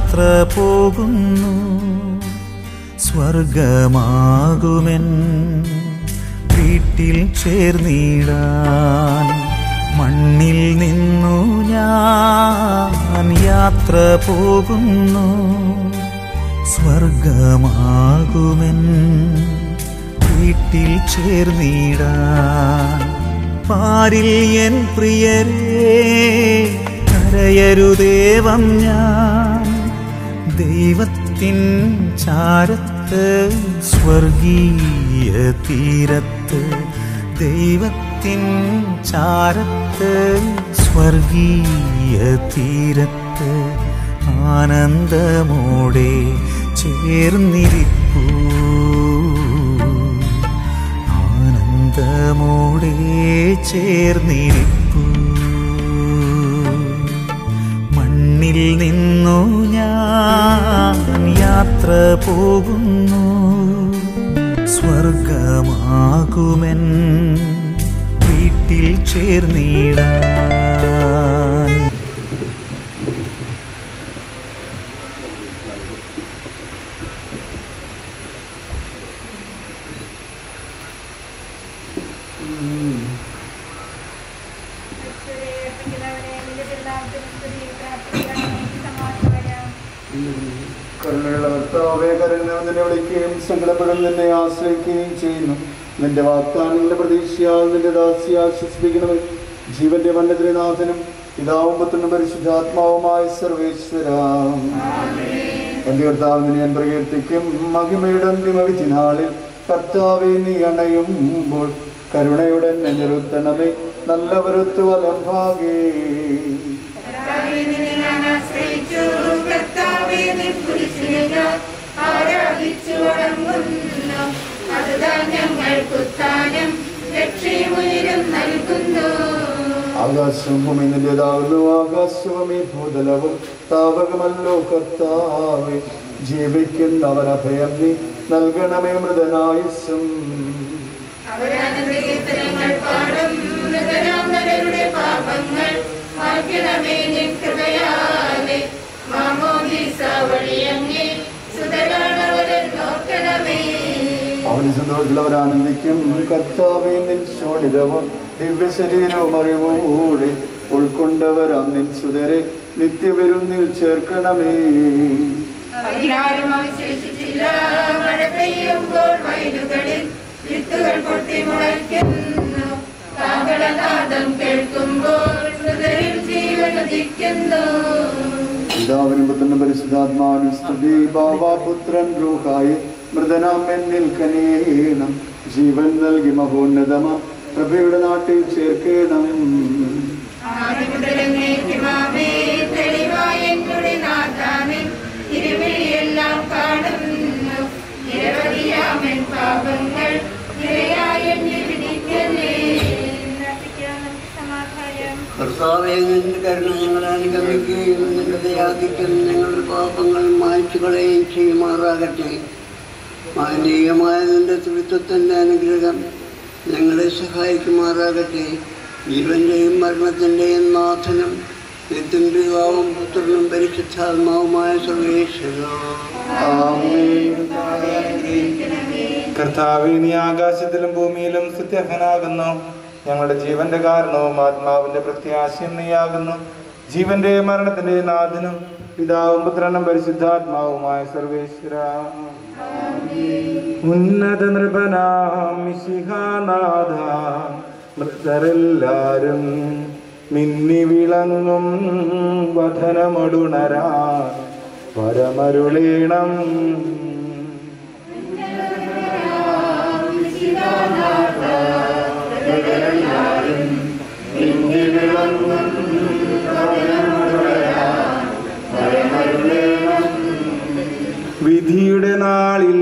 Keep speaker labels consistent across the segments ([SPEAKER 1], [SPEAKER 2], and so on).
[SPEAKER 1] യാത്ര പോകുന്നു. സ്വർഗമാകുമെൻ വീട്ടിൽ ചേർന്നിടാൻ. മണ്ണിൽ നിന്നു ഞാൻ യാത്ര പോകുന്നു. സ്വർഗമാകുമെൻ വീട്ടിൽ ചേർന്നിടാൻ. പാരിൽ എൻ പ്രിയരേ കരയരുദേവം ഞാൻ. ദൈവത്തിൻ ചാരത്ത് സ്വർഗീയ തീരത്ത്. ദൈവത്തിൻ ചാരത്ത് സ്വർഗീയ തീരത്ത് ആനന്ദമോടെ ചേർന്നിരിപ്പൂ. ആനന്ദമോടെ ചേർന്നിരിപ്പൂ. മണ്ണിൽ നിന്നു ഞാൻ യാത്ര പോകുന്നു. സ്വർഗമാകുമെൻ വീട്ടിൽ ചേർന്നിടാൻ.
[SPEAKER 2] കരുണയുള്ള ഭർത്താവേ, കരുണയെ വിളിക്കുകയും സങ്കടപ്പെടും നിന്നെ ആശ്രയിക്കുകയും ചെയ്യുന്നു. നിന്റെ വാഗ്ദാനങ്ങളുടെ പ്രതീക്ഷയാൽ നിന്റെ ദാസിയെ ആശ്വസിപ്പിക്കണമേ. ജീവന്റെ മന്നത്തിനാഥനും പിതാവും പുത്രനും പരിശുദ്ധാത്മാവുമായ സർവേശ്വരാ. എന്റെ കർത്താവിനെ ഞാൻ പ്രകീർത്തിക്കും. മഹിമയുടെ അന്തിമവിധി നാളിൽ കർത്താവെ നീ അണയുമ്പോൾ കരുണയുടെ നെഞ്ഞിരുത്തണമേ. നല്ലവരുത്തു വലം ഭാഗേ. ആകാശവും ഭൂമി നിന്റേതാകുന്നു. ആകാശവും ഈ ഭൂതലവും താവകമല്ലോ കർത്താവേ. ജീവിക്കുന്നവരഭയം നീ നൽകണമേ മൃതനായുസ്സും. അവന് സന്തോഷമുള്ളവരാനന്ദിക്കും. കർത്താവേ, നിൻ ശോണിതവും ദിവ്യശരീരവും അറിവോടെ ഉൾക്കൊണ്ടവരാം നിൻ സുതരെ നിത്യവിരുന്നിൽ ചേർക്കണമേ. പിതാവിനും പുത്രനും പരിശുദ്ധാത്മാവിനും സ്തുതി. ബാവാപുത്രൻ റൂഹായി മൃതനാം എന്നിൽ കനിയേണം. ജീവൻ നൽകി മഹോന്നതമ പ്രഭയുടെ നാട്ടിൽ ചേർക്കണം.
[SPEAKER 3] കർത്താവേ, നിന്റെ കരുണ ഞങ്ങളെ അനുഗമിക്കുകയും നിന്റെ ദയാധിക്യം ഞങ്ങളുടെ പാപങ്ങൾ മായ്ച്ചുകളയും ചെയ്യുമാറാകട്ടെ. മാനീയമായ നിന്റെ ത്രിത്വത്തിൻ്റെ അനുഗ്രഹം ഞങ്ങളെ സഹായിക്കുമാറാകട്ടെ. ജീവന്റെയും മരണത്തിൻ്റെയും നാഥനും നിത്യം പിതാവും പുത്രനും പരിശുദ്ധാത്മാവുമായ സർവേശ്വരാ.
[SPEAKER 4] കർത്താവേ, നീ ആകാശത്തിലും ഭൂമിയിലും സ്തുത്യർഹനാകുന്നു. ഞങ്ങളുടെ ജീവന്റെ കാരണവും ആത്മാവിന്റെ പ്രത്യാശയും നീയാകുന്നു. ജീവന്റെ മരണത്തിന്റെ നാഥനും പിതാവും പുത്രനും പരിശുദ്ധാത്മാവുമായ സർവേശ്വരാ. ഉന്നത നൃപനാം മിശിഹാനാഥ, മൃതരെല്ലാരും മിന്നി വിളങ്ങും വധനമടുണരാ പരമരുളീണം. വിധിയുടെ നാളിൽ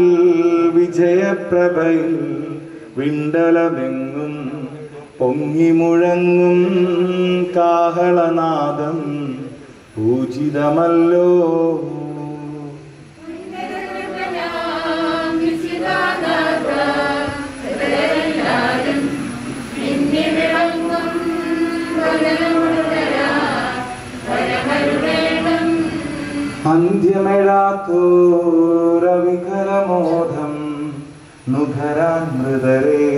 [SPEAKER 4] വിജയപ്രഭയിൽ വിണ്ടലമെങ്ങും പൊങ്ങി മുഴങ്ങും കാഹളനാദം പൂജിതമല്ലോ. അന്ത്യമേഴാത്തോരവികലമോധം നുഖരാൻ മൃതരെ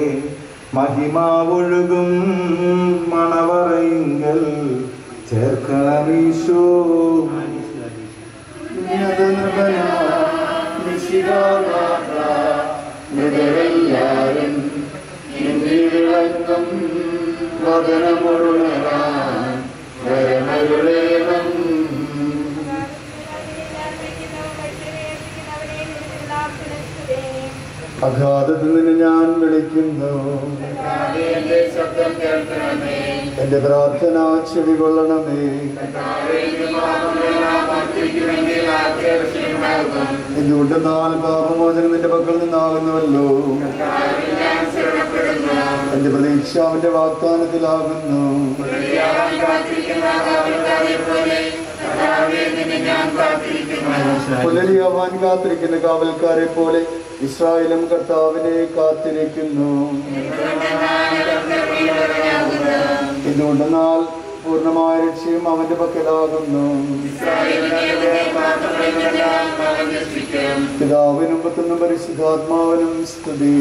[SPEAKER 4] മഹിമാവൊഴുകും മണവറയിങ്കൽ ചേർക്കണമീശോ.
[SPEAKER 2] മൃതരെല്ലാരും വിളങ്ങും വദനമുഴുകാൻ വരമരുളേണം. അഗാധത്തിൽ നിന്ന് ഞാൻ വിളിക്കുന്നു, എന്റെ പ്രാർത്ഥന ചെവികൊള്ളണമേ. എന്തുകൊണ്ടെന്നാൽ പാപമോചനം നിന്റെ പക്കൽ നിന്നാകുന്നുവല്ലോ. എന്റെ പ്രതീക്ഷ അവന്റെ വാഗ്ദാനത്തിലാകുന്നു. പുലരിയാവാൻ കാത്തിരിക്കുന്ന കാവൽക്കാരെ പോലെ ഇസ്രായേലും കർത്താവിനെ കാത്തിരിക്കുന്നു. എന്തുകൊണ്ടെന്നാൽ പൂർണ്ണമായ രക്ഷയും അവന്റെ പക്കലാകുന്നു. പിതാവിനും പുത്രനും പരിശുദ്ധാത്മാവിനും സ്തുതി.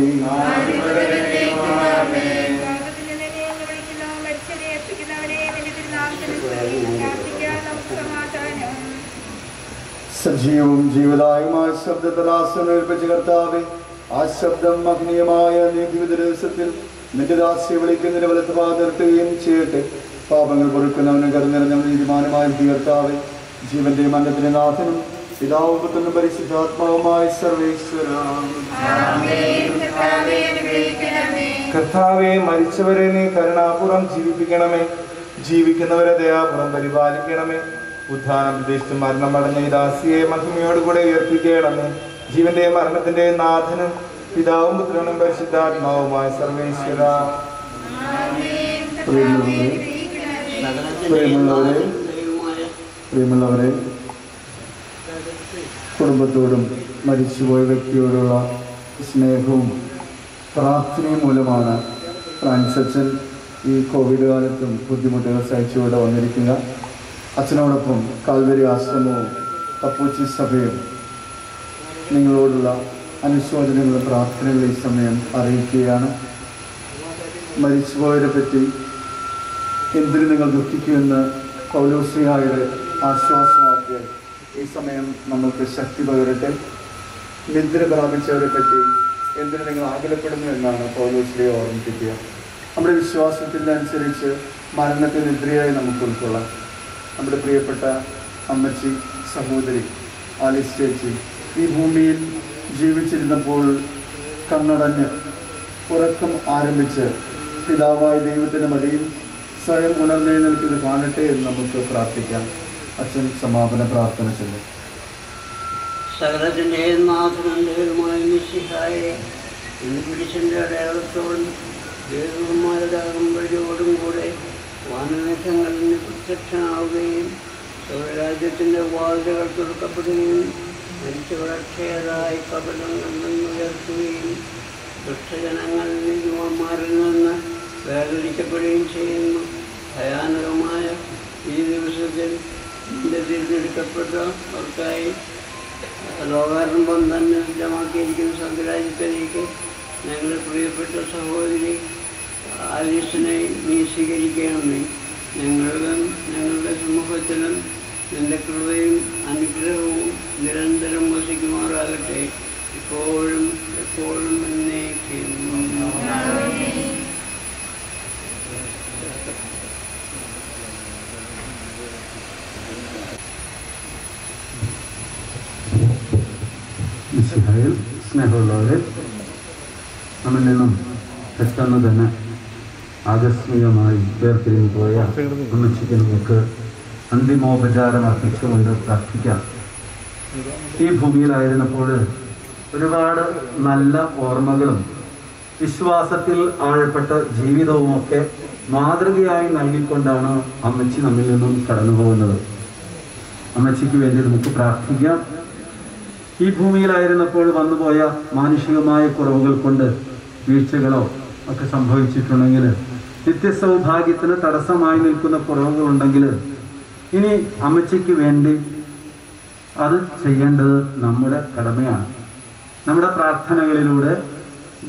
[SPEAKER 2] സജീവവും ജീവദായകമായ ശബ്ദത്തിൽ ആശ്രമേൽപ്പിച്ച കർത്താവേ, ആ ശബ്ദം മഹനീയമായ നീതിവിധി ദിവസത്തിൽ നിന്റെ ദാസിയെ വിളിക്കുന്നതിന് വലത്ത് പാതിർത്തുകയും ചെയ്യട്ടെ. പാപങ്ങൾ പൊറുക്കുന്നവനും കരുനിറഞ്ഞ നീതിമാനുമായ കർത്താവേ, ജീവന്റെ മരണത്തിന്റെ നാഥനും പിതാവും പുത്രനും പരിശുദ്ധാത്മാവുമായ സർവേശ്വര.
[SPEAKER 4] കർത്താവേ, മരിച്ചവരെ നീ കരുണാപൂർവം ജീവിപ്പിക്കണമേ. ജീവിക്കുന്നവരെ ദയാപൂർവം പരിപാലിക്കണമേ. ഉദ്ധാനം പ്രതീക്ഷിച്ച് മരണമടഞ്ഞ ഈ ദാസിയെ മഹിമയോടുകൂടെ ഉയർപ്പിക്കണമേ. ജീവന്റെ മരണത്തിന്റെ നാഥനും പിതാവും പുത്രനും പരിശുദ്ധാത്മാവുമായ സർവേശ്വര.
[SPEAKER 2] പ്രിയമുള്ളവരെ, കുടുംബത്തോടും മരിച്ചുപോയ വ്യക്തിയോടുള്ള സ്നേഹവും പ്രാർത്ഥനയും മൂലമാണ് ഫ്രാൻസ് അച്ഛൻ ഈ കോവിഡ് കാലത്തും ബുദ്ധിമുട്ടുകൾ സഹിച്ചുകൊണ്ട് വന്നിരിക്കുക. അച്ഛനോടൊപ്പം കാൽവരി ആശ്രമവും കപ്പൂച്ചി സഭയും നിങ്ങളോടുള്ള അനുശോചനങ്ങളും പ്രാർത്ഥനകളും ഈ സമയം അറിയിക്കുകയാണ്. മരിച്ചുപോയവരെ പറ്റി എന്തിനു നിങ്ങൾ ദുഃഖിക്കുമെന്ന് പൗലോസ്ലീഹായുടെ ആശ്വാസവാക്യം ഈ സമയം നമുക്ക് ശക്തി പകരട്ടെ. നിദ്ര പ്രാപിച്ചവരെ പറ്റി എന്തിനു നിങ്ങൾ ആകുലപ്പെടുന്നു എന്നാണ് പൗലോസ്ലീഹ ഓർമ്മിപ്പിക്കുക. നമ്മുടെ വിശ്വാസത്തിൻ്റെ അനുസരിച്ച് മരണത്തെ നിദ്രയായി നമുക്ക് ഉൾക്കൊള്ളാം. നമ്മുടെ പ്രിയപ്പെട്ട അമ്മച്ചി സഹോദരി ആലിസ് ചേച്ചി ഈ ഭൂമിയിൽ ജീവിച്ചിരുന്നപ്പോൾ കണ്ണടഞ്ഞ് ഉറക്കം ആരംഭിച്ച് പിതാവായ ദൈവത്തിൻ്റെ മടിയിൽ സ്വയം ഉണർന്നെഴുന്നേൽക്കുന്നത് കാണട്ടെ എന്ന് നമുക്ക് പ്രാർത്ഥിക്കാം. അച്ഛൻ സമാപന പ്രാർത്ഥന ചൊല്ലും.
[SPEAKER 3] സകലത്തിൻ്റെയും നാഥനുമായ മിശിഹായെ ഇന്ന് പിടിച്ചിൻ്റെ അടയാളത്തോടും ദൈവമാരതാകും വഴിയോടും കൂടെ വാനമേഘങ്ങളിൽ പ്രത്യക്ഷനാവുകയും സ്വരാജ്യത്തിൻ്റെ വാതിലുകൾ തുറക്കപ്പെടുകയും മരിച്ചവർ അക്ഷയരായി കപടങ്ങളിൽ നിന്നുയർത്തുകയും ദുഷ്ടജനങ്ങൾ നീതിമാന്മാരിൽ നിന്ന് വേർതിരിക്കപ്പെടുകയും ചെയ്യുന്നു. ഭയാനകമായ ഈ ദിവസത്തിൽ തിരഞ്ഞെടുക്കപ്പെട്ടവർക്കായി ലോകാരംഭം തന്നെ സജ്ജമാക്കിയിരിക്കുന്ന സ്വർഗരാജ്യത്തിലേക്ക് ഞങ്ങളുടെ പ്രിയപ്പെട്ട സഹോദരി ആലീസിനെ നീ സ്വീകരിക്കണമേ. ഞങ്ങളുടെ സമൂഹത്തിലും നിന്റെ കൃപയും അനുഗ്രഹവും നിരന്തരം വസിക്കുമാറാകട്ടെ, ഇപ്പോഴും എപ്പോഴും എന്നേക്കും.
[SPEAKER 5] സ്നേഹമുള്ളവരെ, നമ്മിൽ നിന്നും പെട്ടെന്ന് തന്നെ ആകസ്മികമായി വേർപിരിഞ്ഞു പോയ അമ്മച്ചിക്ക് നമുക്ക് അന്തിമോപചാരം അർപ്പിച്ചുകൊണ്ട് പ്രാർത്ഥിക്കാം. ഈ ഭൂമിയിലായിരുന്നപ്പോൾ ഒരുപാട് നല്ല ഓർമ്മകളും വിശ്വാസത്തിൽ ആഴപ്പെട്ട ജീവിതവുമൊക്കെ മാതൃകയായി നൽകിക്കൊണ്ടാണ് അമ്മച്ചി നമ്മിൽ നിന്നും കടന്നു പോകുന്നത്. അമ്മച്ചിക്ക് വേണ്ടി നമുക്ക് പ്രാർത്ഥിക്കാം. ഈ ഭൂമിയിലായിരുന്നപ്പോൾ വന്നുപോയ മാനുഷികമായ കുറവുകൾ കൊണ്ട് വീഴ്ചകളോ ഒക്കെ സംഭവിച്ചിട്ടുണ്ടെങ്കിൽ, നിത്യസൗഭാഗ്യത്തിന് തടസ്സമായി നിൽക്കുന്ന കുറവുകളുണ്ടെങ്കിൽ, ഇനി അമ്മച്ചിക്ക് വേണ്ടി അത് ചെയ്യേണ്ടത് നമ്മുടെ കടമയാണ്. നമ്മുടെ പ്രാർത്ഥനകളിലൂടെ,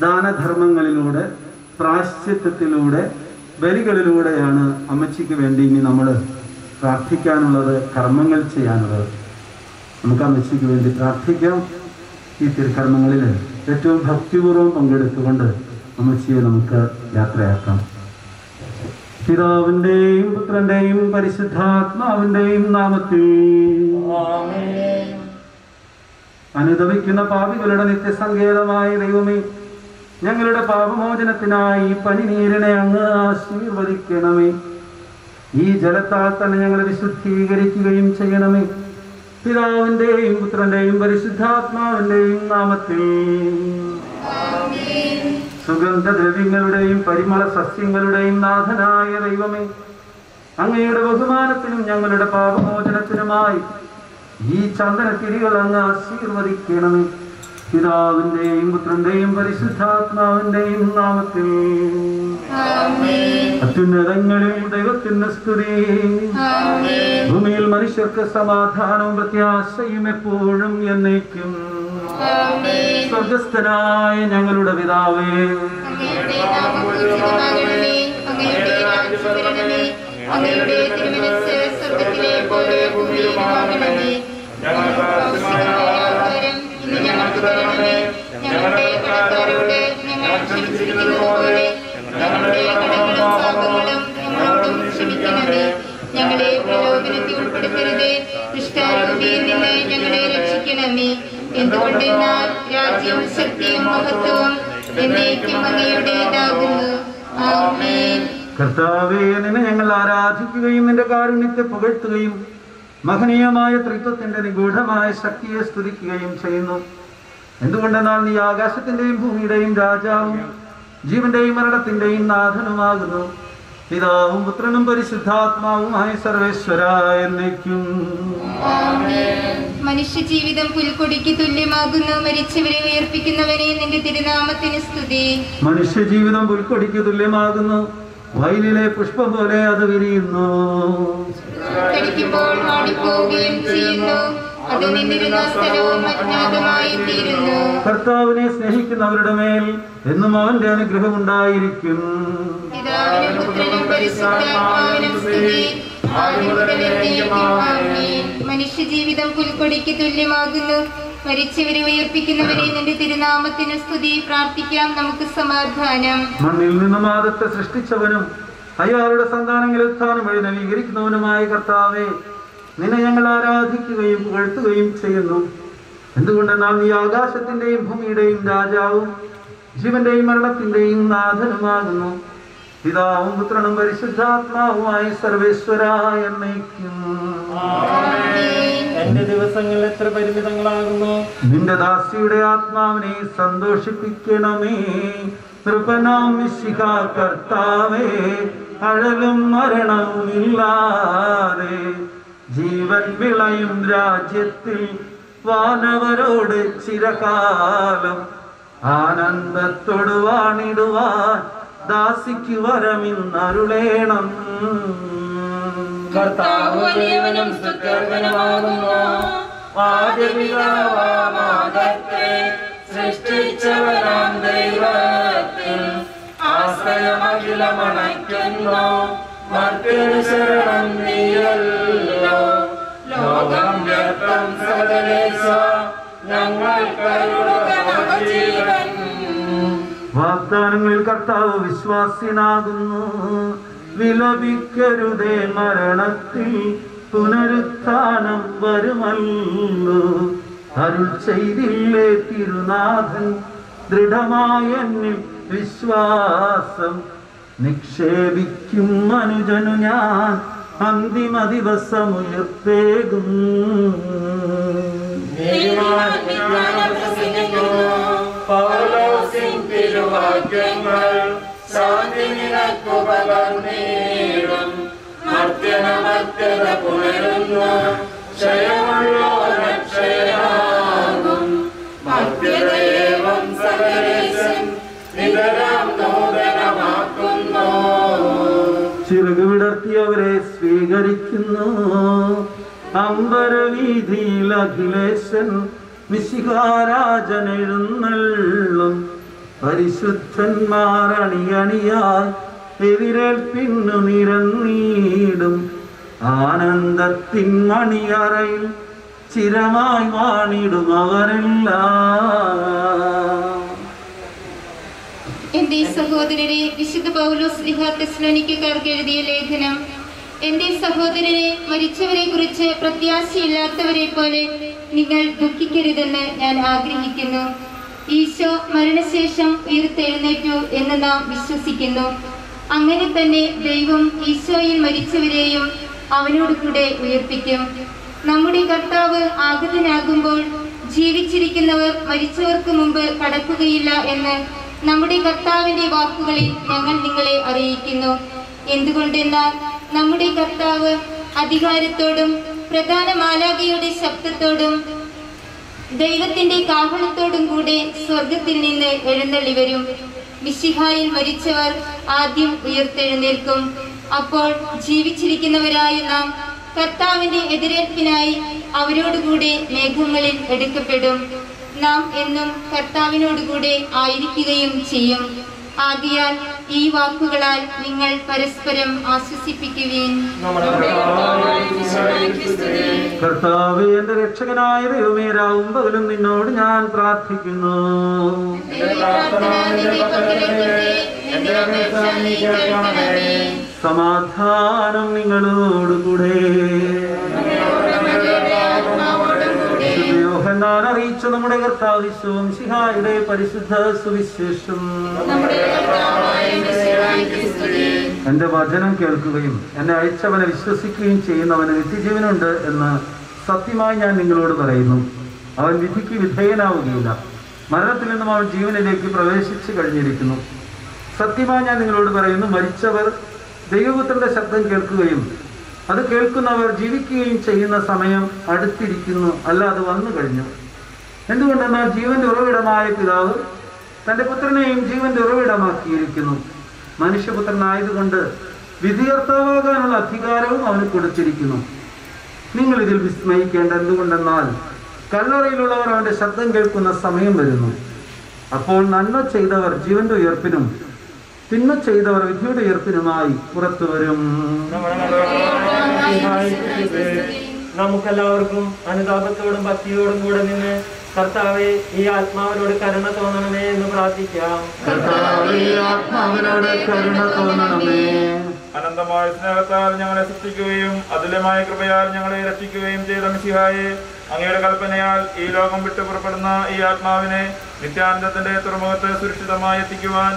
[SPEAKER 5] ദാനധർമ്മങ്ങളിലൂടെ, പ്രായശ്ചിത്തത്തിലൂടെ, ബലികളിലൂടെയാണ് അമ്മച്ചിക്ക് വേണ്ടി ഇനി നമ്മൾ പ്രാർത്ഥിക്കാനുള്ളത്, കർമ്മങ്ങൾ ചെയ്യാനുള്ളത്. നമുക്ക് അമ്മച്ചിക്ക് വേണ്ടി പ്രാർത്ഥിക്കാം. ഈ തിരുക്കർമ്മങ്ങളിൽ ഏറ്റവും ഭക്തിപൂർവ്വം പങ്കെടുത്തുകൊണ്ട് അമ്മച്ചിയെ നമുക്ക് യാത്രയാക്കാം. പിതാവിന്റെയും പുത്രന്റെയും പരിശുദ്ധാത്മാവിന്റെയും നാമത്തിൽ അനുദവിക്കുന്ന പാപികളുടെ നിത്യസങ്കേതമായ ദൈവമേ, ഞങ്ങളുടെ പാപമോചനത്തിനായി ഈ പനിനീരിനെ അങ്ങ് ആശീർവദിക്കണമേ. ഈ ജലത്താൽ തന്നെ ഞങ്ങളെ വിശുദ്ധീകരിക്കുകയും ചെയ്യണമേ. പിതാവിന്റെയും പുത്രന്റെയും പരിശുദ്ധാത്മാവിന്റെയും നാമത്തിൽ സുഗന്ധദ്രവ്യങ്ങളുടെയും പരിമള സസ്യങ്ങളുടെയും നാഥനായ ദൈവമേ, അങ്ങയുടെ ബഹുമാനത്തിനും ഞങ്ങളുടെ പാപമോചനത്തിനുമായി ഈ ചന്ദനത്തിരികൾ അങ്ങ് ആശീർവദിക്കണമേ. പിതാവിന്റെയും പുത്രന്റെയും പരിശുദ്ധാത്മാവിന്റെയും നാമത്തിൽ അത്യുന്നതങ്ങളിൽ ദൈവത്തിന് സ്തുതി. ഭൂമിയിൽ മനുഷ്യർക്ക് സമാധാനവും പ്രത്യാശയും എപ്പോഴും എന്നേക്കും. സ്വർഗസ്ഥനായ ഞങ്ങളുടെ പിതാവേ,
[SPEAKER 6] അങ്ങയുടെ തിരുമനസ്സ് സ്വർഗ്ഗത്തിലെ പോലെ ഭൂമിയിലുമാകണമേ. ഞങ്ങൾക്ക് ആവശ്യമായ ആഹാരം ഇന്ന് ഞങ്ങൾക്ക് തരണമേ. ഞങ്ങളുടെ കടക്കാരോട് ഞങ്ങൾ ക്ഷമിച്ചിരിക്കുന്നത് പോലെ ഞങ്ങളുടെ കടങ്ങളും പാപങ്ങളും ഞങ്ങളോടും ക്ഷമിക്കണമേ. ഞങ്ങളെ പ്രലോഭനത്തിൽ ഉൾപ്പെടുത്തരുതേ, ദുഷ്ടാരൂപിയിൽ നിന്ന് ഞങ്ങളെ രക്ഷിക്കണമേ. എന്തുകൊണ്ടെന്നാൽ രാജ്യവും ശക്തിയും മഹത്വവും എന്നേക്കും അങ്ങയുടേതാകുന്നു. ആമേൻ.
[SPEAKER 5] കർത്താവേ, നിന്നെ ഞങ്ങൾ ആരാധിക്കുകയും നിന്റെ കാരുണ്യത്തെ പുകഴ്ത്തുകയും മഹനീയമായ ത്രിത്വത്തിന്റെ നിഗൂഢമായ ശക്തിയെ സ്തുതിക്കുകയും ചെയ്യുന്നു. എന്തുകൊണ്ടെന്നാൽ നീ ആകാശത്തിന്റെയും ഭൂമിയുടെയും രാജാവും ജീവന്റെയും മരണത്തിന്റെയും നാഥനുമാകുന്നു. പിതാവും പുത്രനും പരിശുദ്ധാത്മാവുമായ സർവേശ്വര എന്നേക്കും.
[SPEAKER 6] മനുഷ്യ ജീവിതം പുൽക്കൊടിക്ക് തുല്യമാകുന്നു. മരിച്ചവരെ ഉയർപ്പിക്കുന്നവനെ നിന്റെ തിരുനാമത്തിന് സ്തുതി.
[SPEAKER 5] മനുഷ്യ ജീവിതം പുൽക്കൊടിക്ക് തുല്യമാകുന്നു. വയലിലെ പുഷ്പം പോലെ അത് വിരിയുന്നു.
[SPEAKER 6] കടിക്കുമ്പോൾ വാടിപ്പോവുകയും ചെയ്യുന്നു. അത് നിന്നിരുന്ന സ്ഥലവും അജ്ഞാതമായി തീരുന്നു.
[SPEAKER 5] കർത്താവിനെ സ്നേഹിക്കുന്നവരുടെ മേൽ എന്നും അവന്റെ അനുഗ്രഹം ഉണ്ടായിരിക്കും.
[SPEAKER 6] പിതാവിനും പുത്രനും പരിശുദ്ധാത്മാവിനും സ്തുതി. ആദ്യം മുതൽ എന്നേക്കും ആമേൻ. മനുഷ്യ ജീവിതം പുൽക്കൊടിക്ക് തുല്യമാകുന്നു. മരിച്ചവരെ ഉയർപ്പിക്കുന്നവരെ നിന്റെ തിരുനാമത്തിന് സ്തുതി. പ്രാർത്ഥിക്കാം നമുക്ക് സമാധാനം.
[SPEAKER 5] മണ്ണിൽ നിന്നും ആദത്തെ സൃഷ്ടിച്ചവനും അയാളുടെ സന്താനങ്ങളെ ഉത്ഥാനം വഴി നവീകരിക്കുന്നവനുമായ കർത്താവേ, നിന്നെ ഞങ്ങൾ ആരാധിക്കുകയും പുകഴ്ത്തുകയും ചെയ്യുന്നു. എന്തുകൊണ്ടെന്നാൽ നീ ആകാശത്തിന്റെയും ഭൂമിയുടെയും രാജാവും ജീവന്റെയും മരണത്തിന്റെയും നാഥനുമാകുന്നു. പിതാവും പുത്രനും പരിശുദ്ധാത്മാവുമായ സർവേശ്വര എന്നേക്കും.
[SPEAKER 7] എന്റെ ദിവസങ്ങൾ എത്ര പരിമിതങ്ങളാകുന്നു.
[SPEAKER 5] നിന്റെ ദാസിയുടെ ആത്മാവിനെ സന്തോഷിപ്പിക്കണമേ. കൃപനാം മിശിഹ കർത്താവേ, അഴലും മരണവും ഇല്ലാതെ ജീവൻ വിളയും രാജ്യത്തിൽ വാനവരോട് ചിരകാലം ആനന്ദത്തോട് വാണിടുവാൻ ദാസിക്ക് വരമിന്നരുളേണം.
[SPEAKER 7] കർത്താവ് വലിയവനും സ്തുത്യർഹനുമാകുന്നു. ആദ്യപിതാവാമാദത്തെ സൃഷ്ടിച്ചവനാം ദൈവത്തിൽ ആശ്രയമഖിലമണയ്ക്കുന്നു. മർത്യന് ശരണം നീയല്ലോ. ലോകം വ്യർത്ഥം സകലേശ, ഞങ്ങൾ കരുണ ജീവൻ.
[SPEAKER 5] വാഗ്ദാനങ്ങളിൽ കർത്താവ് വിശ്വാസിനാകുന്നു. വിലപിക്കരുതേ, മരണത്തിൽ പുനരുത്ഥാനം വരുമല്ലോ. അരുൾ ചെയ്തില്ലേ തിരുനാഥൻ, ദൃഢമായ എന്നിൽ വിശ്വാസം നിക്ഷേപിക്കും മനുജനു ഞാൻ അന്തിമ ദിവസമുയർത്തേകും.
[SPEAKER 7] പൗലോസിൻ തിരുവാക്യങ്ങൾ ശാന്തി നിനക്കു പകർന്നേരും. മർത്യനമർത്യത പുണരുന്നു, ക്ഷയമുള്ളോരക്ഷയനാകും. മർത്യതയേവം സകലേശൻ നിതരാം നൂതനമാക്കുന്നു.
[SPEAKER 5] ചിറക് വിടർത്തിയവരെ സ്വീകരിക്കുന്നു. അമ്പരവീതിയിൽ അഖിലേശൻ മിശിഹാരാജൻ എഴുന്നള്ളും. പരിശുദ്ധന്മാർ അണിയണിയായി എതിരേൽപ്പിന്നു നിരന്നീടും. ആനന്ദത്തിൻ മണിയറയിൽ ചിരമായി വാണിടും അവരെല്ലാം.
[SPEAKER 6] എന്റെ സഹോദരരെ, വിശുദ്ധ പൗലോസ് ശ്ലീഹ തെസ്സലോനിക്കക്കാർക്ക് എഴുതിയ ലേഖനം. എന്റെ സഹോദരരെ, മരിച്ചവരെ കുറിച്ച് പ്രത്യാശയില്ലാത്തവരെ പോലെ നിങ്ങൾ ദുഃഖിക്കരുതെന്ന് ഞാൻ ആഗ്രഹിക്കുന്നു. ഈശോ മരണശേഷം ഉയർത്തെഴുന്നേറ്റു എന്ന് നാം വിശ്വസിക്കുന്നു. അങ്ങനെ തന്നെ ദൈവം ഈശോയിൽ മരിച്ചവരെയും അവനോട് കൂടെ ഉയർപ്പിക്കും. നമ്മുടെ കർത്താവ് ആഗതനാകുമ്പോൾ ജീവിച്ചിരിക്കുന്നവർ മരിച്ചവർക്ക് മുമ്പ് കടക്കുകയില്ല എന്ന് നമ്മുടെ കർത്താവിന്റെ വാക്കുകളിൽ ഞങ്ങൾ നിങ്ങളെ അറിയിക്കുന്നു. എന്തുകൊണ്ടെന്നാൽ നമ്മുടെ കർത്താവ് അധികാരത്തോടും പ്രധാന മാലാഖയുടെ ശബ്ദത്തോടും ദൈവത്തിന്റെ കാഹളത്തോടും കൂടെ സ്വർഗത്തിൽ നിന്ന് എഴുന്നള്ളി വരും. മിശിഹായിൽ മരിച്ചവർ ആദ്യം ഉയർത്തെഴുന്നേൽക്കും. അപ്പോൾ ജീവിച്ചിരിക്കുന്നവരായ നാം കർത്താവിന്റെ എതിരേൽപ്പിനായി അവരോടുകൂടെ മേഘങ്ങളിൽ എടുക്കപ്പെടും. നാം എന്നും കർത്താവിനോടുകൂടെ ആയിരിക്കുകയും ചെയ്യും. ആകയാൽ ഈ വാക്കുകളാൽ നിങ്ങൾ പരസ്പരം ആശ്വസിപ്പിക്കുകയും.
[SPEAKER 5] കർത്താവേ, എന്റെ രക്ഷകനായ ദൈവമേ, രാവും പകലും നിന്നോട് ഞാൻ പ്രാർത്ഥിക്കുന്നു. സമാധാനം നിങ്ങളോടുകൂടെ. യോഹന്നാൻ അറിയിച്ച നമ്മുടെ കർത്താവ് മിശിഹായുടെ പരിശുദ്ധ സുവിശേഷം. എന്റെ വചനം കേൾക്കുകയും എന്നെ അയച്ചവനെ വിശ്വസിക്കുകയും ചെയ്യുന്നവന് നിത്യജീവനുണ്ട് എന്ന് സത്യമായി ഞാൻ നിങ്ങളോട് പറയുന്നു. അവൻ വിധിക്ക് വിധേയനാവുകയില്ല, മരണത്തിൽ നിന്നും അവൻ ജീവനിലേക്ക് പ്രവേശിച്ചു കഴിഞ്ഞിരിക്കുന്നു. സത്യമായി ഞാൻ നിങ്ങളോട് പറയുന്നു, മരിച്ചവർ ദൈവപുത്രന്റെ ശബ്ദം കേൾക്കുകയും അത് കേൾക്കുന്നവർ ജീവിക്കുകയും ചെയ്യുന്ന സമയം അടുത്തിരിക്കുന്നു, അല്ല അത് വന്നു കഴിഞ്ഞു. എന്തുകൊണ്ടെന്നാൽ ജീവന്റെ ഉറവിടമായ പിതാവ് തന്റെ പുത്രനെയും ജീവന്റെ ഉറവിടമാക്കിയിരിക്കുന്നു. മനുഷ്യപുത്രനായതുകൊണ്ട് വിധികർത്താവാകാനുള്ള അധികാരവും അവന് കൊടുത്തിരിക്കുന്നു. നിങ്ങൾ ഇതിൽ വിസ്മയിക്കേണ്ട. എന്തുകൊണ്ടെന്നാൽ കല്ലറയിലുള്ളവർ അവന്റെ ശബ്ദം കേൾക്കുന്ന സമയം വരുന്നു. അപ്പോൾ നന്മ ചെയ്തവർ ജീവന്റെ ഉയർപ്പിനും തിന്മ ചെയ്തവർ വിധിയുടെ ഉയർപ്പിനുമായി പുറത്തു വരും.
[SPEAKER 8] നമുക്കെല്ലാവർക്കും അനുതാപത്തോടും ഭക്തിയോടും കൂടെ നിന്ന് കർത്താവെ, ഈ ആത്മാവിനോട് കരുണ തോന്നണമേ എന്ന് പ്രാർത്ഥിക്കാം.
[SPEAKER 4] അനന്തമായ സ്നേഹത്താൽ ഞങ്ങളെ സൃഷ്ടിക്കുകയും അതുല്യമായ കൃപയാൽ ഞങ്ങളെ രക്ഷിക്കുകയും ചെയ്ത മിശിഹായെ, അങ്ങയുടെ കൽപ്പനയാൽ ഈ ലോകം വിട്ടു പുറപ്പെടുന്ന ഈ ആത്മാവിനെ നിത്യാനന്ദത്തിന്റെ തുറമുഖത്ത് സുരക്ഷിതമായി എത്തിക്കുവാൻ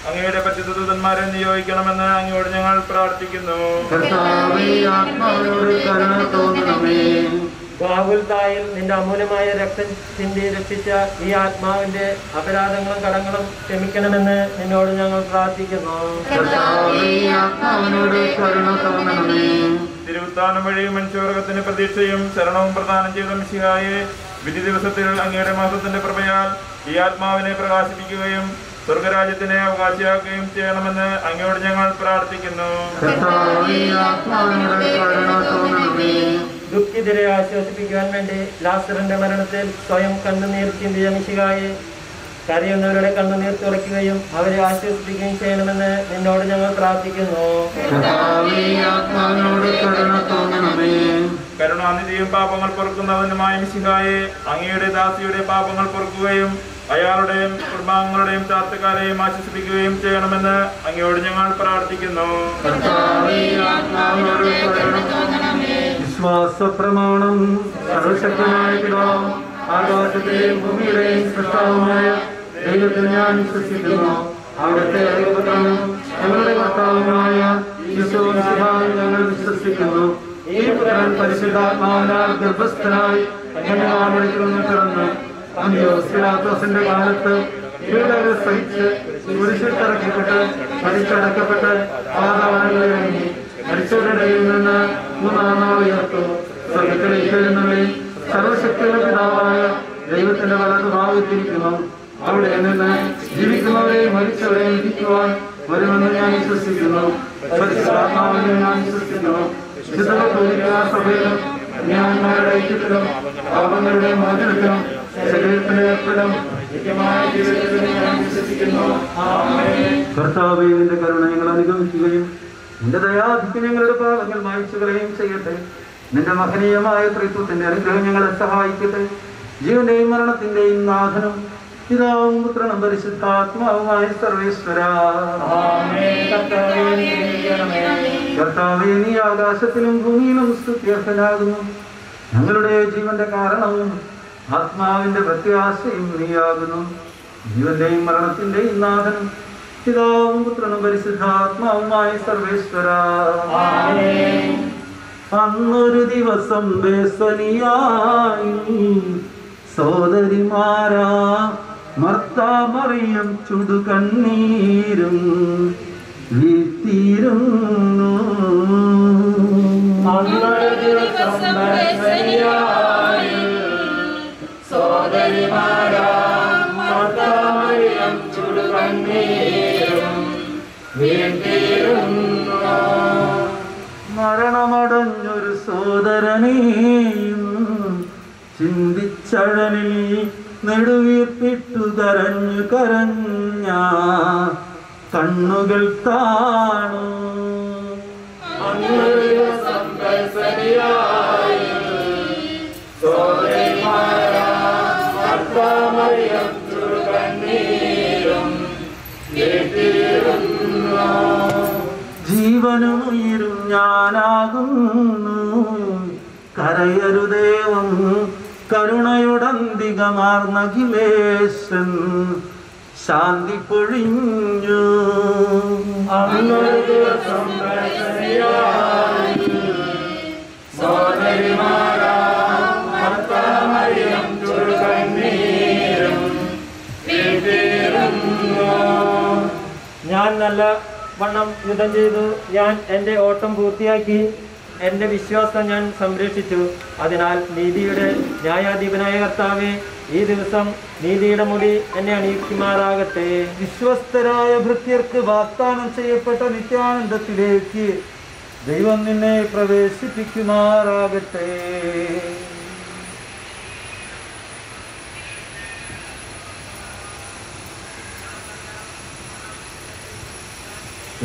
[SPEAKER 4] അങ്ങയുടെ പരിശുദ്ധ ദൂതന്മാരെ നിയോഗിക്കണമെന്ന് അങ്ങയോട് ഞങ്ങൾ പ്രാർത്ഥിക്കുന്നു.
[SPEAKER 8] ഗാഗുൽത്തായിൽ നിന്റെ അമൂല്യമായ രക്തം ചിന്തി രക്ഷിച്ച ഈ ആത്മാവിന്റെ അപരാധങ്ങളും കടങ്ങളും ക്ഷമിക്കണമെന്ന് നിന്നോട് ഞങ്ങൾ പ്രാർത്ഥിക്കുന്നു.
[SPEAKER 4] തിരുവുത്താനം വഴി മനുഷ്യവർഗത്തിന് പ്രതീക്ഷയും ശരണവും പ്രദാനം ചെയ്ത മിശിഹായെ, വിധി ദിവസത്തിൽ അങ്ങയുടെ മാസത്തിന്റെ പ്രഭയാൽ ഈ ആത്മാവിനെ പ്രകാശിപ്പിക്കുകയും സ്വർഗരാജ്യത്തിനെ അവകാശിയാക്കുകയും ചെയ്യണമെന്ന് അങ്ങയോട് ഞങ്ങൾ പ്രാർത്ഥിക്കുന്നു.
[SPEAKER 8] ദുഃഖിതരെ ആശ്വസിപ്പിക്കുവാൻ വേണ്ടി ലാസറിന്റെ മരണത്തിൽ സ്വയം കണ്ണുനീർ ചിന്തിയ മിശിഹായെ, കരയുന്നവരുടെ കണ്ണുനീർ തുറയ്ക്കുകയും അവരെ ആശ്വസിപ്പിക്കുകയും ചെയ്യണമെന്ന് നിന്നോട് ഞങ്ങൾ പ്രാർത്ഥിക്കുന്നു.
[SPEAKER 4] കരുണാനിധിയും പാപങ്ങൾ പൊറുക്കുന്നവനുമായ മിശിഹായെ, അങ്ങയുടെ ദാസിയുടെ പാപങ്ങൾ പൊറുക്കുകയും അയാളുടെയും കുടുംബാംഗങ്ങളുടെയും ചാർത്തക്കാരെയും ആശ്വസിപ്പിക്കുകയും ചെയ്യണമെന്ന് അങ്ങയോട് ഞങ്ങൾ പ്രാർത്ഥിക്കുന്നു.
[SPEAKER 5] വിശ്വാസ പ്രമാണം. സർവശക്തനായ പിതാവും ആകാശത്തെയും ഭൂമിയുടെയും സൃഷ്ടാവുമായ ദൈവത്തിൽ ഞാൻ വിശ്വസിക്കുന്നു. അവിടുത്തെ ഏകപുത്രനും ഞങ്ങളുടെ കർത്താവുമായ യേശു മിശിഹായിൽ ഞങ്ങൾ വിശ്വസിക്കുന്നു. ഈ പുത്രൻ പരിശുദ്ധാത്മാവിനാൽ ഗർഭസ്ഥനായി കന്യകാമറിയത്തിൽ നിന്ന് പിറന്നു അന്ത്യോസ് പിലാത്തോസിന്റെ കാലത്ത് പീഡകൾ സഹിച്ച് കുരിശിൽ തറയ്ക്കപ്പെട്ട് മരിച്ചടക്കപ്പെട്ട് പാതാളങ്ങളിൽ ഇറങ്ങി മരിച്ചവരുടെ ഇടയിൽ നിന്ന് മൂന്നാം നാൾ ഉയർത്തു. സ്വർഗ്ഗത്തിലേക്ക് എഴുന്നള്ളി സർവശക്തിയുള്ള പിതാവായ ദൈവത്തിന്റെ വലതുഭാഗത്തിരിക്കുന്നു. അവിടെ നിന്ന് ജീവിക്കുന്നവരെയും മരിച്ചവരെയും വിധിക്കുവാൻ വരുമെന്ന് ഞാൻ വിശ്വസിക്കുന്നു. പരിശുദ്ധാത്മാവിനെ ഞാൻ വിശ്വസിക്കുന്നു. സഭയിലും ജ്ഞാനങ്ങളുടെ ഐക്യത്തിലും പാപങ്ങളുടെ മോചനത്തിലും ശരീരത്തിന് ഏർപ്പെടും നിത്യമായ ജീവിതത്തിൽ ഞാൻ വിശ്വസിക്കുന്നു. കർത്താവേ, നിന്റെ കരുണ ഞങ്ങൾ അനുഗമിക്കുകയും നിന്റെ ദയാധിക്യം ഞങ്ങളുടെ പാപങ്ങൾ മായ്ച്ചു കളയുകയും ചെയ്യട്ടെ. നിന്റെ മഹനീയമായ ത്രിത്വത്തിന്റെ അനുഗ്രഹം ഞങ്ങളെ സഹായിക്കട്ടെ. ജീവന്റെയും മരണത്തിന്റെയും നാഥനും പിതാവും പുത്രനും പരിശുദ്ധാത്മാവുമായ സർവേശ്വര. കർത്താവേ, നീ ആകാശത്തിലും ഭൂമിയിലും സ്തുത്യർഹനാകുന്നു. ഞങ്ങളുടെ ജീവന്റെ കാരണവും ആത്മാവിന്റെ പ്രത്യാശയും നീയാകുന്നു. ജീവന്റെയും മരണത്തിന്റെയും നാഥനും പിതാവും പുത്രനും പരിശുദ്ധാത്മാവുമായ സർവേശ്വര. അന്നൊരു ദിവസം ബേസനിയായി സോദരിമാരാ മർത്താ മറിയം ചുടുകണ്ണീരും വീഴ്ത്തിയിരുന്നു. മരണമടഞ്ഞൊരു സോദരനെയും ചിന്തിച്ചഴലിൽ നെടുവീർപ്പിട്ടു കരഞ്ഞു കരഞ്ഞ കണ്ണുകൾ താണു. ജീവനും ഉയിരും ഞാനാകുന്നു, കരയരുദേവം കരുണയുടന്തികമാർന്ന അഖിലേശൻ ശാന്തി പൊഴിഞ്ഞു.
[SPEAKER 8] ഞാൻ നല്ല വണ്ണം യുദ്ധം ചെയ്തു, ഞാൻ എൻ്റെ ഓട്ടം പൂർത്തിയാക്കി, എൻ്റെ വിശ്വാസം ഞാൻ സംരക്ഷിച്ചു. അതിനാൽ നീതിയുടെ ന്യായാധിപനായ കർത്താവേ, ഈ ദിവസം നീതിയുടെ മുടി എന്നെ അണിയിക്കുമാറാകട്ടെ.
[SPEAKER 5] വിശ്വസ്തരായ ഭൃത്യർക്ക് വാഗ്ദാനം ചെയ്യപ്പെട്ട നിത്യാനന്ദത്തിലേക്ക് ദൈവം നിന്നെ പ്രവേശിപ്പിക്കുമാറാകട്ടെ.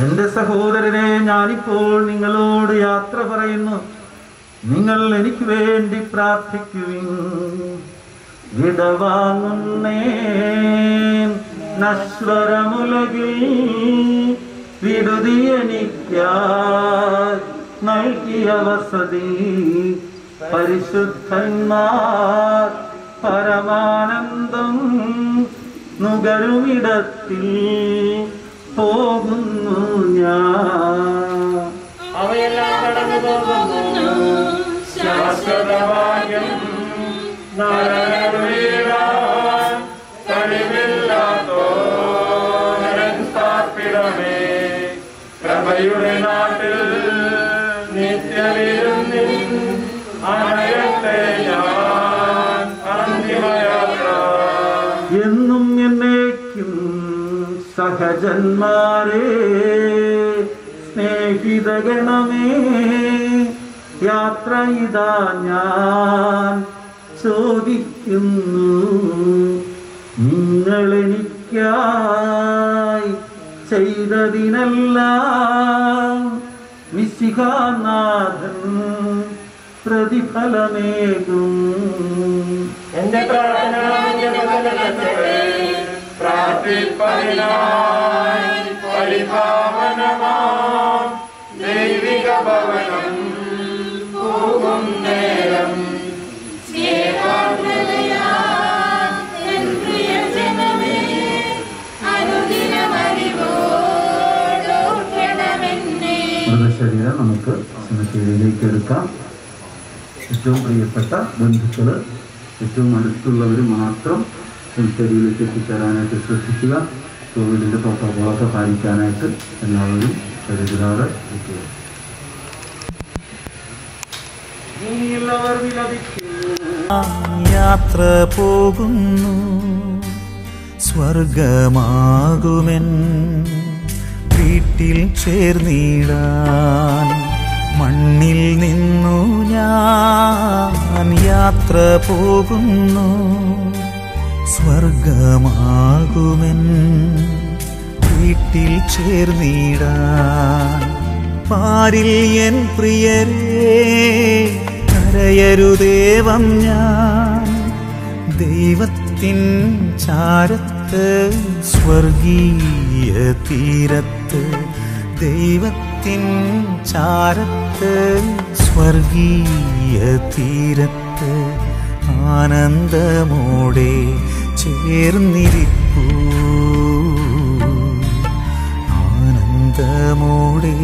[SPEAKER 5] എന്റെ സഹോദരനെ, ഞാനിപ്പോൾ നിങ്ങളോട് യാത്ര പറയുന്നു. നിങ്ങൾ എനിക്ക് വേണ്ടി പ്രാർത്ഥിക്കുവിൻ. വിടവാങ്ങുന്നേൻ നശ്വരമുലകിൽ വിടുതി എനിക്കായി നൽകിയ വസതി. പരിശുദ്ധന്മാർ പരമാനന്ദം നുകരുമിടത്തിൽ പോകുന്നു ഞാൻ.
[SPEAKER 8] അവയെല്ലാം കടന്നു പോകുന്നു.
[SPEAKER 7] ശാശ്വതഭാഗ്യം പ്രഭയുടെ നാട്ടിൽ നിത്യവിരുന്നിൽ അണയട്ടെ ഞാൻ അന്തിമയാത്ര.
[SPEAKER 5] എന്നും എന്നേക്കും സഹജന്മാരെ സ്നേഹിതഗണമേ, യാത്ര ഇതാ ഞാൻ ചോദിക്കുന്നു. നിങ്ങളെനിക്കായി ചെയ്തതിനെല്ലാം മിശിഹാനാഥൻ പ്രതിഫലമേകും.
[SPEAKER 8] എന്റെ പ്രാർത്ഥന
[SPEAKER 7] പ്രാർത്ഥിപ്പതിനായി പരിപാവനമാം ദൈവിക ഭവനം പോകും നേരം
[SPEAKER 5] മൃതശരീരം നമുക്ക് ശരീരയിലേക്ക് എടുക്കാം. ഏറ്റവും പ്രിയപ്പെട്ട ബന്ധുക്കള്, ഏറ്റവും അടുത്തുള്ളവർ മാത്രം ശരീരത്തിലേക്ക് എത്തിച്ചേരാനായിട്ട് ശ്രദ്ധിക്കുക. കോവിഡിന്റെ പ്രോട്ടോകോളൊക്കെ പാലിക്കാനായിട്ട് എല്ലാവരും കരുതലോടെ ഇരിക്കുക.
[SPEAKER 1] യാത്ര പോകുന്നു സ്വർഗമാകുമെൻ വീട്ടിൽ ചേർന്നിടാൻ. മണ്ണിൽ നിന്നു ഞാൻ യാത്ര പോകുന്നു, സ്വർഗമാകുമെൻ വീട്ടിൽ ചേർന്നിടാൻ. പാരിൽ എൻ പ്രിയരേ കരയരുദേവം ഞാൻ, ദൈവത്തിൻ ചാരത്ത് സ്വർഗീയ തീരത്ത്, ദൈവത്തിൻ ചാരത്ത് സ്വർഗീയ തീരത്ത് ആനന്ദമോടെ ചേർന്നിരിപ്പൂ, ആനന്ദമോടെ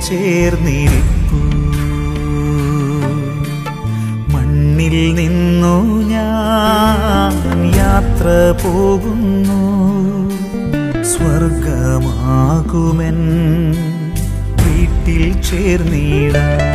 [SPEAKER 1] ചേർന്നിരിപ്പൂ. മണ്ണിൽ നിന്നു ഞാൻ യാത്ര പോകുന്നു, സ്വർഗമാകുമെൻ വീട്ടിൽ ചേർന്നിടാൻ.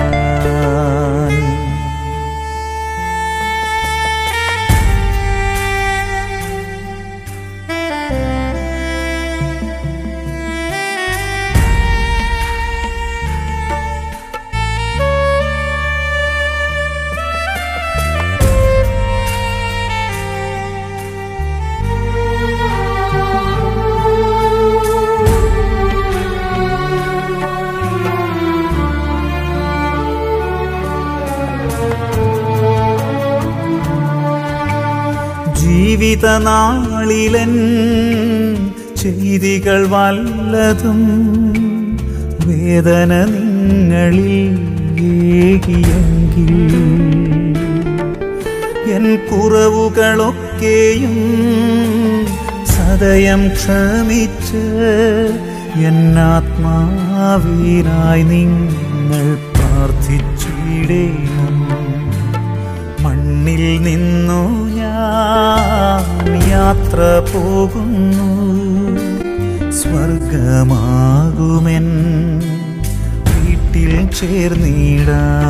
[SPEAKER 1] ജീവിതനാളിലൻ ചെയ്തികൾ വല്ലതും വേദന നിങ്ങളിൽ ഏകിയെങ്കിൽ, എൻ കുറവുകളൊക്കെയും സദയം ക്ഷമിച്ച് എന്നാത്മാവിനായി നിങ്ങൾ പ്രാർത്ഥിച്ചിടേണം. മണ്ണിൽ നിന്നു ഞാൻ യാത്ര പോകുന്നു, സ്വർഗമാകുമെൻ വീട്ടിൽ ചേർന്നിടാൻ.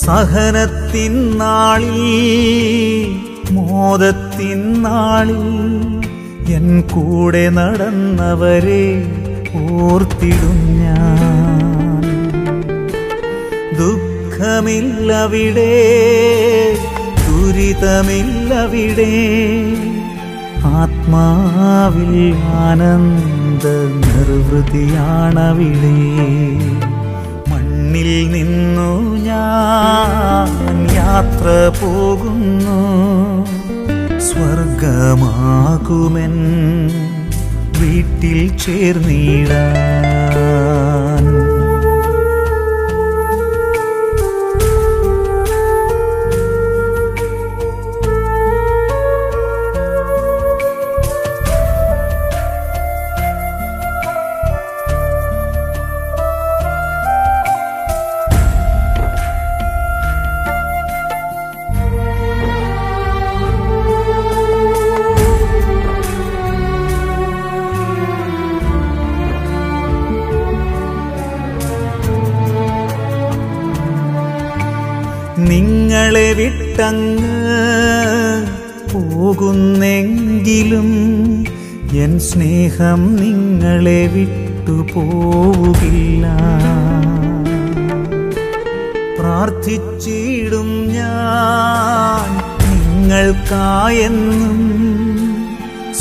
[SPEAKER 1] സഹനത്തിൻ നാളിൽ മോദത്തിൻ നാളിൽ എൻ കൂടെ നടന്നവരെ ഓർത്തിടും ഞാൻ. ദുഃഖമില്ലവിടെ, ദുരിതമില്ലവിടെ, ആത്മാവിൽ ആനന്ദ നിർവൃതിയാണവിടെ. മണ്ണിൽ നിന്നു ഞാൻ യാത്ര പോകുന്നു, സ്വർഗമാകുമെൻ വീട്ടിൽ ചേർന്നിടാൻ. നിങ്ങളെ വിട്ടങ്ങ് പോകുന്നെങ്കിലും എൻ സ്നേഹം നിങ്ങളെ വിട്ടുപോകില്ല. പ്രാർത്ഥിച്ചിടും ഞാൻ നിങ്ങൾക്കായെന്നും,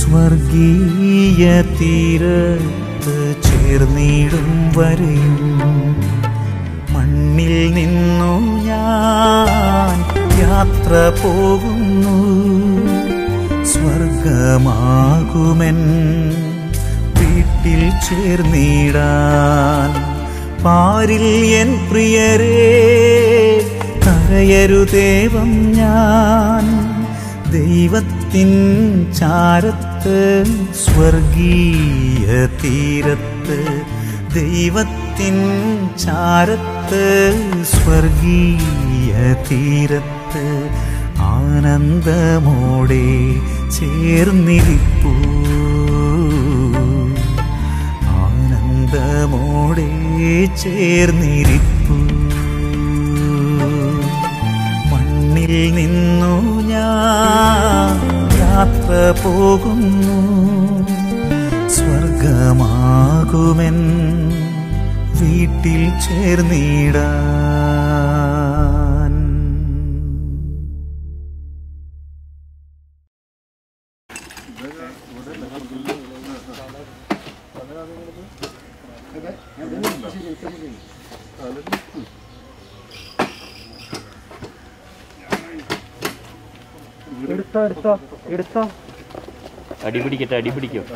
[SPEAKER 1] സ്വർഗീയ തീരത്ത് ചേർന്നിടും വരെയും. മണ്ണിൽ നിന്നു ഞാൻ യാത്ര പോകുന്നു, സ്വർഗമാകുമെൻ വീട്ടിൽ ചേർന്നിടാൻ. പാരിൽ എൻ പ്രിയരേ കരയരുദേവം ഞാൻ, ദൈവത്തിൽ ദൈവത്തിൻ ചാരത്ത് സ്വർഗീയ തീരത്ത്, ദൈവത്തിൻ ചാരത്ത് സ്വർഗീയ തീരത്ത് ആനന്ദമോടെ ചേർന്നിരിപ്പൂ, ആനന്ദമോടെ ചേർന്നിരിപ്പൂ. മണ്ണിൽ നിന്നു ഞാൻ യാത്ര പോകുന്നു, സ്വർഗമാകുമെൻ വീട്ടിൽ ചേർന്നിടാൻ.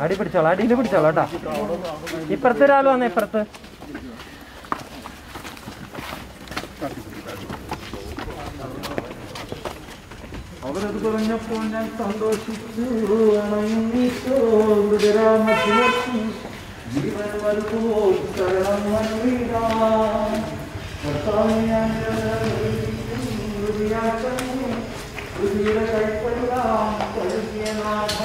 [SPEAKER 8] അടി പിടിച്ചോളാം, അടിയിൽ പിടിച്ചോളാം കേട്ടോ. ഇപ്പുറത്ത് ഒരാൾ വന്നേ, ഇപ്പുറത്ത്.
[SPEAKER 5] അവരത് പറഞ്ഞപ്പോൾ ഞാൻ സന്തോഷിച്ചു. ജീവൻ വരുമോ ശരണം കൈപ്പല്ലാം കഴുകിയനാഥ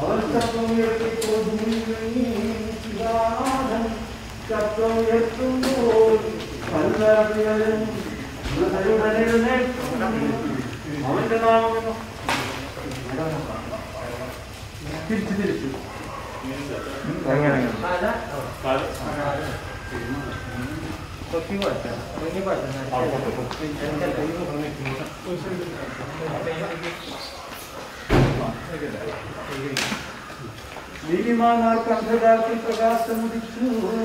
[SPEAKER 5] അവർ ശബ്ദം ശബ്ദം ഉയർത്തുമ്പോൾ പല്ലാതികളും അവന്റെ നാമം തിരിച്ചു നീതിമാന്മാർക്ക് അന്ധകാരത്തിൽ പ്രകാശമുദിച്ചു.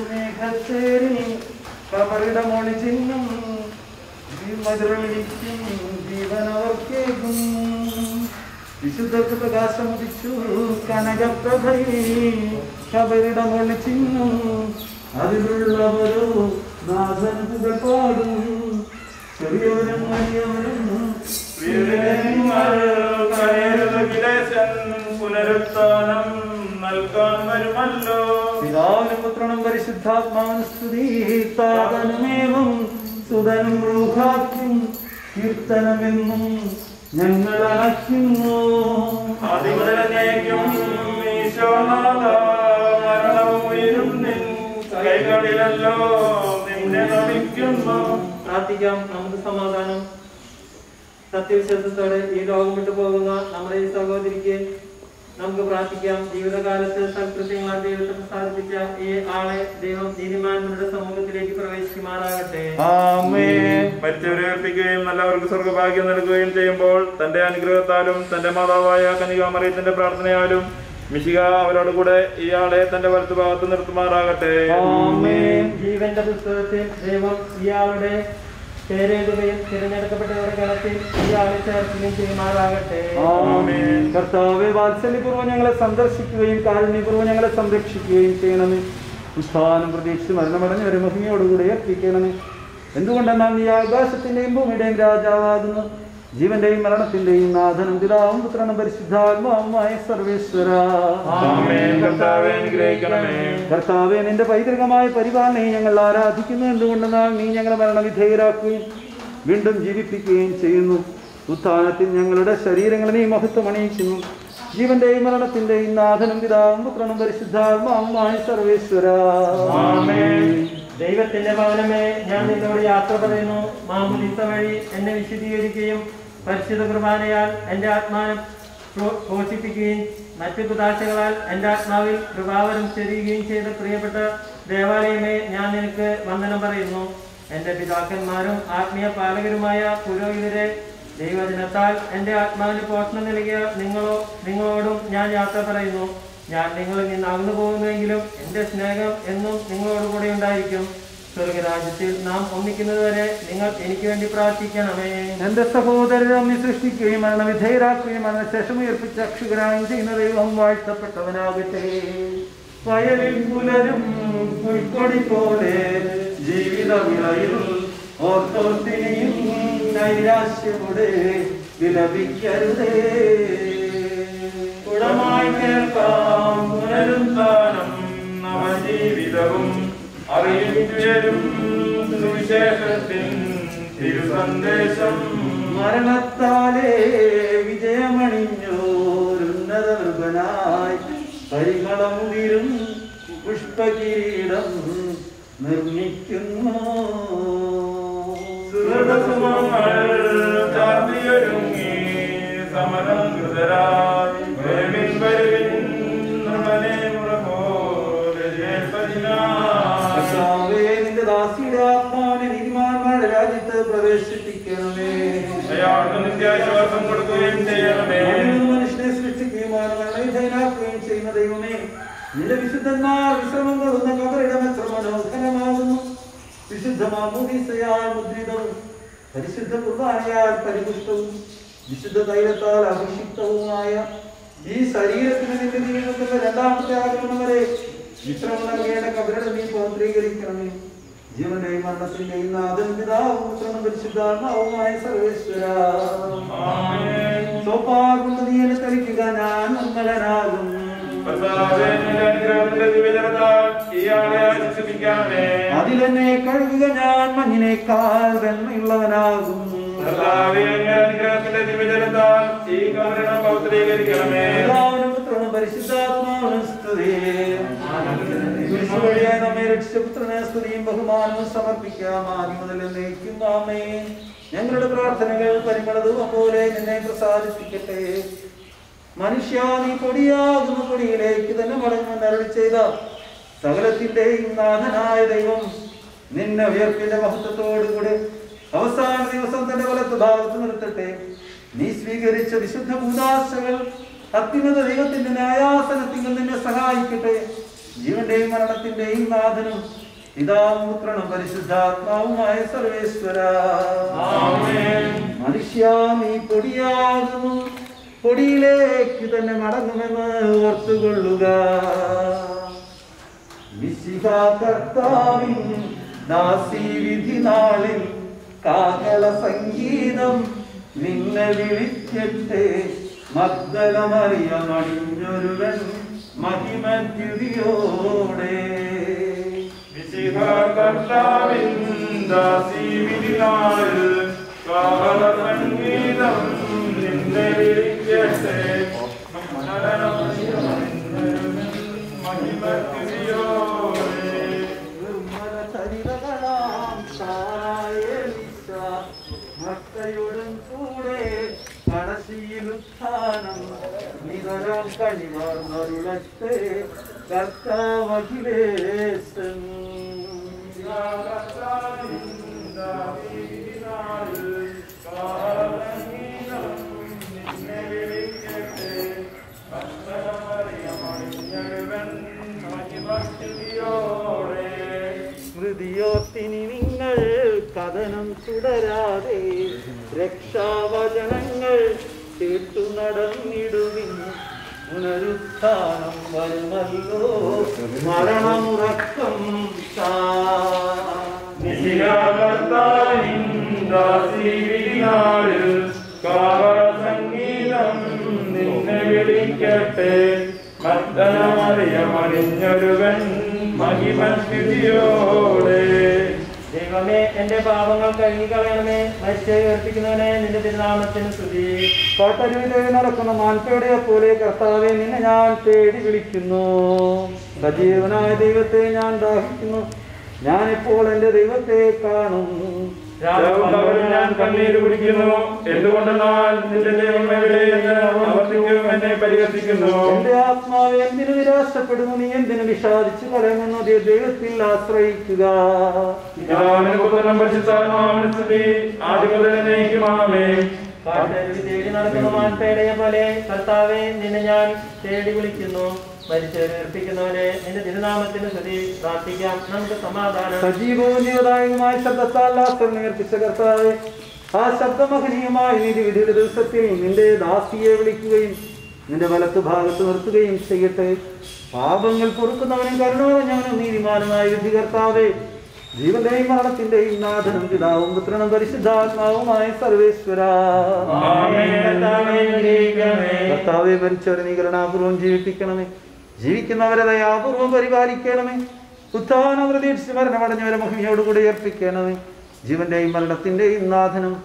[SPEAKER 5] മേഘത്തേരി കബറിട മൊഴി ചിഹ്നം മധുരളിക്കും ജീവനവർക്കേകും. വിശുദ്ധർക്ക് പ്രകാശമുദിച്ചു കനകപ്രഭയിൽ കബറിട മൊഴി ചിഹ്നം. അതിലുള്ളവരോ നാഥൻ പുകൾ പാടും. ചെറിയവരും വലിയവരും
[SPEAKER 4] പുനരുത്ഥാനം നൽകാൻ വരുമല്ലോ.
[SPEAKER 5] പിതാവിനും പുത്രനും പരിശുദ്ധാത്മാവിനും സ്തുതി. താതനുമേവം സുതനും റൂഹാക്കും കീർത്തനമെന്നും ഞങ്ങൾ അണയ്ക്കുന്നു.
[SPEAKER 4] അതിമുതലേക്കും ഈശോനാഥ മരണവും ഉയരും നിൻ കൈകളിലല്ലോ നിന്നെ നമിക്കുന്നു.
[SPEAKER 8] പ്രാർത്ഥിക്കാം. നമുക്ക് സമാധാനം. സത്യവിശ്വാസത്തോടെ ഈ ലോകം വിട്ടു പോകുന്ന നമ്മുടെ ഈ സഹോദരിക്ക് നമുക്ക് പ്രാർത്ഥിക്കാം. ജീവിതകാലത്ത് സൽകൃത്യങ്ങളാൽ ദൈവത്തെ പ്രസാദിപ്പിച്ച ഈ ആളെ ദൈവം നീതിമാന്മാരുടെ സമൂഹത്തിലേക്ക് പ്രവേശിക്കുമാറാകട്ടെ.
[SPEAKER 4] മരിച്ചവരെ ഏൽപ്പിക്കുകയും നല്ലവർക്ക് സ്വർഗഭാഗ്യം നൽകുകയും ചെയ്യുമ്പോൾ തന്റെ അനുഗ്രഹത്താലും തന്റെ മാതാവായ കന്യകാമറിയത്തിന്റെ പ്രാർത്ഥനയാലും മിശിഹ അവരോട് കൂടെ ഇയാളെ തന്റെ വലതു ഭാഗത്ത് നിർത്തുമാറാകട്ടെ.
[SPEAKER 8] ജീവന്റെ പുസ്തകത്തിൽ ദൈവം ഇയാളുടെ പേരെഴുതുകയും തിരഞ്ഞെടുക്കപ്പെട്ടവരുടെ ഗണത്തിൽ ഇയാളെ ചേർക്കുകയും ചെയ്യുമാറാകട്ടെ.
[SPEAKER 5] കർത്താവേ, വാത്സല്യപൂർവ്വം ഞങ്ങളെ സന്ദർശിക്കുകയും കാരുണ്യപൂർവ്വം ഞങ്ങളെ സംരക്ഷിക്കുകയും ചെയ്യണമേ. ഉത്ഥാനം പ്രതീക്ഷിച്ച് മരണമടഞ്ഞവരെ മഹിമയോടുകൂടെ ഏൽപ്പിക്കണമേ. എന്തുകൊണ്ടെന്നാൽ നീ ആകാശത്തിന്റെയും ഭൂമിയുടെയും രാജാവാകുന്നു. ജീവന്റെയും മരണത്തിന്റെയും നാഥനും പിതാവും പുത്രനും പരിശുദ്ധാത്മാവുമായ സർവേശ്വര. കർത്താവേ, നിന്റെ പൈതൃകമായ പരിപാലനയെ ഞങ്ങൾ ആരാധിക്കുന്നു. എന്തുകൊണ്ടെന്നാൽ നീ ഞങ്ങളെ മരണവിധേയരാക്കുകയും വീണ്ടും ജീവിപ്പിക്കുകയും ചെയ്യുന്നു. ഉത്ഥാനത്തിൽ ഞങ്ങളുടെ ശരീരങ്ങളെ നീ മഹത്വം അണിയിക്കുന്നു. ജീവന്റെയും മരണത്തിന്റെയും നാഥനും പിതാവും പുത്രനും പരിശുദ്ധാത്മാവുമായ സർവേശ്വര.
[SPEAKER 8] ദൈവത്തിന്റെ ഭവനമേ, ഞാൻ നിന്നോട് യാത്ര പറയുന്നു. മാമുദീസ വഴി എന്നെ വിശദീകരിക്കുകയും പരിശുദ്ധ കുർബാനയാൽ എൻ്റെ ആത്മാവിനെ പോഷിപ്പിക്കുകയും മറ്റു കുദാശകളാൽ എൻ്റെ ആത്മാവിൽ കൃപാവരം ചെറിയുകയും ചെയ്ത പ്രിയപ്പെട്ട ദേവാലയമേ, ഞാൻ നിനക്ക് വന്ദനം പറയുന്നു. എൻ്റെ പിതാക്കന്മാരും ആത്മീയ പാലകരുമായ പുരോഹിതരെ, ദൈവജനത്താൽ എൻ്റെ ആത്മാവിന് പോഷണം നൽകിയ നിങ്ങളോടും ഞാൻ യാത്ര പറയുന്നു. ഞാൻ നിങ്ങളിൽ നിന്ന് അകന്നു പോകുന്നുവെങ്കിലും എൻ്റെ സ്നേഹം എന്നും നിങ്ങളോടുകൂടെ ഉണ്ടായിരിക്കും. സ്വർഗരാജ്യത്തിൽ നാം ഒന്നിക്കുന്നതുവരെ നിങ്ങൾ എനിക്ക് വേണ്ടി പ്രാർത്ഥിക്കണമേ.
[SPEAKER 5] എന്റെ സഹോദരരെ അമ്മി സൃഷ്ടിക്കുകയും മരണവിധേയരാക്കുകയും മരണശേഷം ഉയർപ്പിച്ച അക്ഷുകരായും ചെയ്യുന്ന ദൈവം വാഴ്ത്തപ്പെട്ടവനാകട്ടെ. വയലിൽ പുലരും പുൽക്കൊടി പോലെ ജീവിത വിളയിൽ ഓർത്തോർത്തിനിയും നൈരാശ്യമുടെ വിലപിക്കരുതേ.
[SPEAKER 7] ഉടമായി കേൾക്കാം പുനരുദ്ധാനം നവജീവിതവും അറിയിച്ചുയരും സുവിശേഷത്തിൻ തിരുസന്ദേശം.
[SPEAKER 5] മരണത്താലേ വിജയമണിഞ്ഞോരുന്നത നൃപനായി പരിമളമുതിരും പുഷ്പകിരീടം നിർമ്മിക്കുന്നു.
[SPEAKER 7] സുഹൃതസുമങ്ങൾ ചാർത്തിയൊരുങ്ങി സമരം കൃതരായി വരുവിൻ വരുവിൻ നൃപനെ
[SPEAKER 5] കർത്താവേ, നിന്റെ ദാസിയുടെ ആത്മാവിനെ നീതിമാന്മാരുടെ രാജ്യത്ത് പ്രവേശിപ്പിക്കണമേ.
[SPEAKER 7] നിത്യാശ്വാസം കൊടുക്കുകയും ചെയ്യണമേ.
[SPEAKER 5] മനുഷ്യനെ സൃഷ്ടിക്കുകയും മരണവിധേയനാക്കുകയും ചെയ്യുന്ന ദൈവമേ, നിന്റെ വിശുദ്ധന്മാർ വിശ്രമം കൊള്ളുന്ന കബറിടം എത്ര മനോഹരമാകുന്നു. വിശുദ്ധമാമോദീസയാൽ മുദ്രിതവും പരിശുദ്ധ കുർബാനയാൽ പരിപുഷ്ടവും വിശുദ്ധ തൈലത്താൽ അഭിഷിക്തവുമായ ഈ ശരീരത്തിന് നിന്റെ ജീവിതത്തിന്റെ രണ്ടാമത്തെ ആഗമനം വരെ വിശ്രമം നൽകേണ്ട കബറിടം നീ പൗത്രീകരിക്കണമേ. ജീവന്റെയും മരണത്തിന്റെയും നാഥൻ പിതാവും പുത്രനും പരിശുദ്ധാത്മാവുമായ സർവേശ്വര, സോപ്പാകൊണ്ട് നീ എന്നെ തളിക്കുക, ഞാൻ നിർമ്മലനാകും. അതിലെന്നെ കഴുകുക, ഞാൻ മഞ്ഞിനേക്കാൾ വെണ്മയുള്ളവനാകും. പുത്രനും പരിശുദ്ധാത്മാവിനും സ്തുതി. നമ്മെ രക്ഷിച്ച പുത്രനെ സ്തുതിയും ബഹുമാനവും സമർപ്പിക്കാം, ആദ്യം മുതൽ എന്നേക്കും. ആമേൻ. ഞങ്ങളുടെ പ്രാർത്ഥനകൾ പരിമളധൂപം പോലെ നിന്നെ പ്രസാദിപ്പിക്കട്ടെ. മനുഷ്യ, നീ പൊടിയാകുന്ന പൊടിയിലേക്ക് തന്നെ മടങ്ങുമെന്ന് അരുളി ചെയ്ത സകലത്തിന്റെയും നാഥനായ ദൈവം നിന്നെ ഉയർപ്പിന്റെ മഹത്വത്തോടുകൂടി അവസാന ദിവസം തന്റെ വലത്ത് ഭാഗത്ത് നിർത്തട്ടെ. നീ സ്വീകരിച്ച വിശുദ്ധ കൂദാശകൾ അത്യുന്നത ദൈവത്തിന്റെ ന്യായാസനത്തിൽ നിന്നെ സഹായിക്കട്ടെ. ജീവന്റെയും മരണത്തിന്റെയും നാഥനും പിതാവും പുത്രനും പരിശുദ്ധാത്മാവുമായ സർവേശ്വര, മനുഷ്യ, നീ പൊടിയാകുന്നു, പൊടിയിലേക്ക് തന്നെ മടങ്ങുമെന്ന് ഓർത്തുകൊള്ളുക. മിശിഹാ കർത്താവിൻ ദാസി വിധി നാളിൽ കാഹള സംഗീതം നിന്നെ വിളിക്കട്ടെ. മഗ്ദല മറിയമണിഞ്ഞൊരുവൻ മഹിമദ്യുതിയോടെ.
[SPEAKER 7] മിശിഹാ കർത്താവിൻ ദാസി വിധി നാളിൽ കാഹള സംഗീതം നിന്നെ വിളിക്കട്ടെ.
[SPEAKER 5] മക്കളുടെ കൂടെ കടശീലുത്ഥാനം നിതരം കണിവാർന്നരുളത്തെ കർത്താവഖിലേശൻ. സ്മൃതിയോർത്തിനി നിങ്ങൾ കഥനം തുടരാതെ രക്ഷാവചനങ്ങൾ കേട്ടു നടന്നിടുവിൻ. പുനരുത്ഥാനം വരുമല്ലോ, മരണമുറക്കം
[SPEAKER 7] സംഗീതം നിന്നെ വിളിക്കട്ടെ. മർദ്ദനമറിയമണിഞ്ഞൊരുവൻ മഹിമസ്തുതിയോടെ.
[SPEAKER 8] ദൈവമേ, എന്റെ പാപങ്ങൾ കഴുകിക്കളയണമേ. മരിച്ചേ ഉയർപ്പിക്കുന്നവനെ നിന്റെ തിരുനാമത്തിന് സ്തുതി.
[SPEAKER 5] കോട്ടരുവിലെ നടക്കുന്ന മാൻപേടയെ പോലെ കർത്താവെ, നിന്നെ ഞാൻ തേടി വിളിക്കുന്നു. സജീവനായ ദൈവത്തെ ഞാൻ ദാഹിക്കുന്നു. ഞാനിപ്പോൾ എന്റെ ദൈവത്തെ കാണും.
[SPEAKER 7] ഞാൻ കണ്ണീര് കുടിക്കുന്നു. എന്തുകൊണ്ടെന്നാൽ നിന്റെ ദൈവം എവിടെയെന്ന് അവർത്തിക്കും എന്നെ പരിഹസിക്കുന്നു.
[SPEAKER 5] എന്റെ ആത്മാവ് എന്തിനു നിരാശപ്പെടുന്നു? നീ എന്തിനു വിഷാദിച്ചു കളയുമെന്നു ദൈവത്തിൽ ആശ്രയിക്കുക.
[SPEAKER 7] ആദ്യം മുതൽ എന്നേക്കും ആമേൻ.
[SPEAKER 8] കാട്ടരുവി തേടി നടക്കുന്ന മാൻപേടയെ പോലെ കർത്താവെ, നിന്നെ ഞാൻ തേടി വിളിക്കുന്നു. മരിച്ചവരെ ഉയർപ്പിക്കുന്നവനെ നിന്റെ തിരുനാമത്തിന് സ്തുതി. പ്രാർത്ഥിക്കാം, നമുക്ക് സമാധാനം.
[SPEAKER 5] സജീവവും ജീവദായകമായ ശബ്ദത്താൽ ഉയർപ്പിച്ച കർത്താവേ, ആ ശബ്ദമഹനീയമായ നീതിവിധിയുടെ ദിവസത്തിൽ നിന്റെ ദാസിയെ വിളിക്കുകയും നിന്റെ വലത്തു ഭാഗത്ത് നിർത്തുകയും ചെയ്യട്ടെ. പാപങ്ങൾ പൊറുക്കുന്നവനും കരുണ ഞങ്ങളും നീതിമാനുമായ വിധി കർത്താവേ, ജീവന്റെയും മരണത്തിന്റെയും നാഥനും പിതാവും പുത്രനും പരിശുദ്ധാത്മാവുമായ സർവേശ്വര കർത്താവെ, മരിച്ചവരെ നീ കരുണാപൂർവം ജീവിപ്പിക്കണമേ. ജീവിക്കുന്നവരെ ദയാപൂർവം പരിപാലിക്കണമേ. ഉത്ഥാന പ്രതീക്ഷിച്ച് മരണമടഞ്ഞവരെ മഹിമയോടുകൂടി ഉയർപ്പിക്കണമേ. ജീവന്റെയും മരണത്തിന്റെയും നാഥനും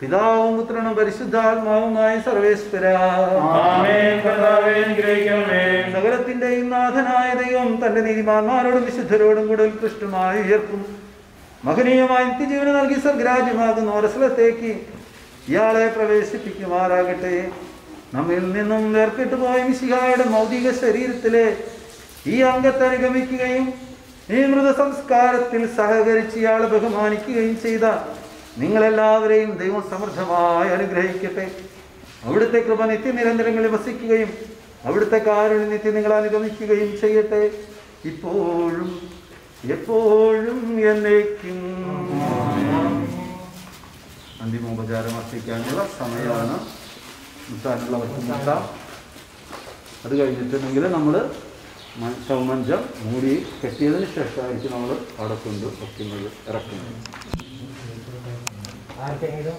[SPEAKER 5] പിതാവും പുത്രനും പരിശുദ്ധാത്മാവുമായ സർവേശ്വര സകലത്തിന്റെയും നാഥനായ ദൈവം തന്റെ നീതിമാന്മാരോടും വിശുദ്ധരോടും കൂടെ ഉത്കൃഷ്ടമായി ഉയർക്കും. മഹനീയമായ നിത്യജീവന് നൽകി സ്വർഗ്ഗരാജ്യമാകുന്ന ഒരസ്ഥലത്തേക്ക് ഇയാളെ പ്രവേശിപ്പിക്കുമാറാകട്ടെ. നമ്മിൽ നിന്നും വേർപെട്ടു പോയ മിശിഹായുടെ ഭൗതിക ശരീരത്തിലെ ഈ അംഗത്തെ അനുഗമിക്കുകയും ഈ മൃതസംസ്കാരത്തിൽ സഹകരിച്ച് ഇയാളെ ബഹുമാനിക്കുകയും ചെയ്ത നിങ്ങളെല്ലാവരെയും ദൈവം സമൃദ്ധമായി അനുഗ്രഹിക്കട്ടെ. അവിടുത്തെ കൃപ നിത്യനിരന്തരങ്ങളിൽ വസിക്കുകയും അവിടുത്തെ കാരുണ്യം നിത്യം നിങ്ങളെ അനുഗമിക്കുകയും ചെയ്യട്ടെ, ഇപ്പോഴും എപ്പോഴും എന്നേക്കും. അന്തിമോപചാരം അർപ്പിക്കാനുള്ള സമയമാണ്. മുത്താനുള്ളവർക്ക് മുത്താം. അത് കഴിഞ്ഞിട്ടുണ്ടെങ്കിൽ നമ്മൾ ശവമഞ്ചം മൂടി കെട്ടിയതിന് ശേഷമായിരിക്കും നമ്മൾ അവിടെ കൊണ്ട് വെക്കുന്നത്, ഇറക്കുന്നത്.
[SPEAKER 8] ആർക്കെങ്കിലും